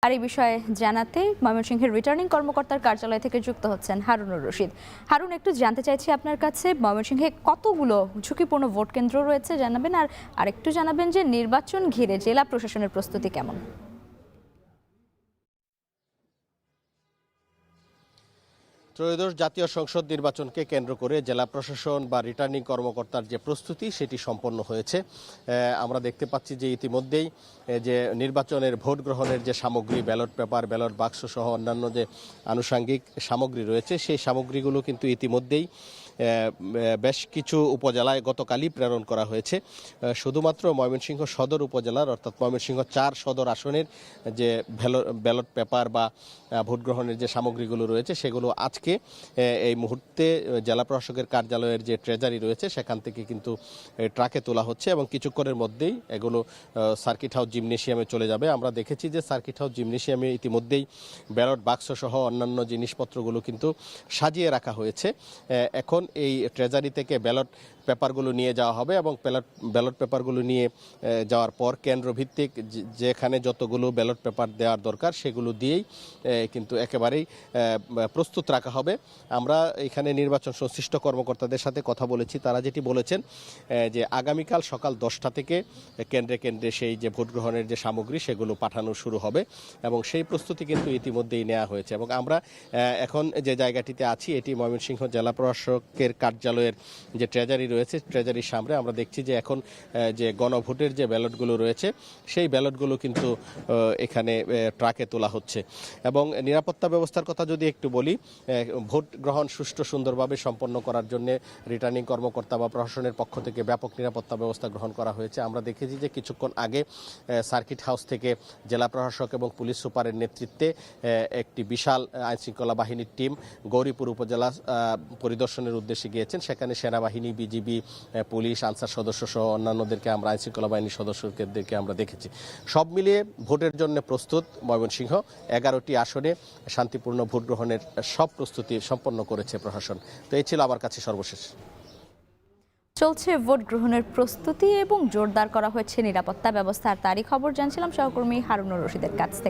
আর এই বিষয়ে জানাতে ময়মনসিংহের রিটার্নিং কর্মকর্তার কার্যালয় থেকে যুক্ত হচ্ছেন হারুনুর রশিদ। হারুন, একটু জানতে চাইছি আপনার কাছে ময়মনসিংহে কতগুলো ঝুঁকিপূর্ণ ভোট কেন্দ্র রয়েছে জানাবেন, আর আরেকটু জানাবেন যে নির্বাচন ঘিরে জেলা প্রশাসনের প্রস্তুতি কেমন? ত্রয়োদশ জাতীয় সংসদ নির্বাচনকে কেন্দ্র করে জেলা প্রশাসন বা রিটার্নিং কর্মকর্তার যে প্রস্তুতি সেটি সম্পন্ন হয়েছে। আমরা দেখতে পাচ্ছি যে ইতিমধ্যেই যে নির্বাচনের ভোট গ্রহণের যে সামগ্রী, ব্যালট পেপার, ব্যালট বাক্স সহ অন্যান্য যে আনুষাঙ্গিক সামগ্রী রয়েছে সেই সামগ্রীগুলো কিন্তু ইতিমধ্যেই বেশ কিছু উপজেলায় গতকালই প্রেরণ করা হয়েছে। শুধুমাত্র ময়মনসিংহ সদর উপজেলার অর্থাৎ ময়মনসিংহ 4 সদর আসনের যে ব্যালট পেপার বা ভোট গ্রহণের যে সামগ্রীগুলো রয়েছে সেগুলো আজকে এই মুহূর্তে জেলা প্রশাসকের কার্যালয়ের যে ট্রেজারি রয়েছে সেখান থেকে কিন্তু ট্রাকে তোলা হচ্ছে এবং কিছুক্ষণের মধ্যেই এগুলো সার্কিট হাউস জিমনেশিয়ামে চলে যাবে। আমরা দেখেছি যে সার্কিট হাউস জিমনেশিয়ামে ইতিমধ্যেই ব্যালট বাক্স সহ অন্যান্য জিনিসপত্রগুলো কিন্তু সাজিয়ে রাখা হয়েছে। এখন এই ট্রেজারি থেকে ব্যালট পেপারগুলো নিয়ে যাওয়া হবে এবং ব্যালট পেপারগুলো নিয়ে যাওয়ার পর কেন্দ্রভিত্তিক যেখানে যতগুলো ব্যালট পেপার দেওয়ার দরকার সেগুলো দিয়েই কিন্তু একেবারেই প্রস্তুত রাখা হবে। আমরা এখানে নির্বাচন সংশ্লিষ্ট কর্মকর্তাদের সাথে কথা বলেছি, তারা যেটি বলেছেন যে আগামীকাল সকাল 10টা থেকে কেন্দ্রে কেন্দ্রে সেই যে ভোট গ্রহণের যে সামগ্রী সেগুলো পাঠানো শুরু হবে এবং সেই প্রস্তুতি কিন্তু ইতিমধ্যেই নেওয়া হয়েছে। এবং আমরা এখন যে জায়গাটিতে আছি এটি ময়মনসিংহ জেলা প্রশাসকের কার্যালয়ের যে ট্রেজারি রয়েছে, ট্রেজারির সামনে আমরা দেখছি যে এখন যে গণভোটের যে ব্যালটগুলো রয়েছে সেই ব্যালটগুলো কিন্তু এখানে ট্রাকে তোলা হচ্ছে। এবং নিরাপত্তা ব্যবস্থার কথা যদি একটু বলি, ভোট গ্রহণ সুষ্ঠু সুন্দরভাবে সম্পন্ন করার জন্য রিটার্নিং কর্মকর্তা বা প্রশাসনের পক্ষ থেকে ব্যাপক নিরাপত্তা ব্যবস্থা গ্রহণ করা হয়েছে। আমরা দেখেছি যে কিছুক্ষণ আগে সার্কিট হাউস থেকে জেলা প্রশাসক এবং পুলিশ সুপারের নেতৃত্বে একটি বিশাল আইনশৃঙ্খলা বাহিনীর টিম গৌরীপুর উপজেলা পরিদর্শনের উদ্দেশ্যে গিয়েছেন। সেখানে সেনাবাহিনী, বিজিবি, পুলিশ, আনসার সদস্য সহ অন্যান্যদেরকে আমরা আইনশৃঙ্খলা বাহিনীর সদস্যদেরকে আমরা দেখেছি। সব মিলিয়ে ভোটের জন্য প্রস্তুত ময়মনসিংহ। 11টি আসনে শান্তিপূর্ণ ভোট গ্রহণের সব প্রস্তুতি সম্পন্ন করেছে প্রশাসন। তো এই ছিল আমার কাছে সর্বশেষ। চলছে ভোট গ্রহণের প্রস্তুতি এবং জোরদার করা হয়েছে নিরাপত্তা ব্যবস্থা, আর তারই খবর জানছিলাম সহকর্মী হারুনুর রশিদের কাছ থেকে।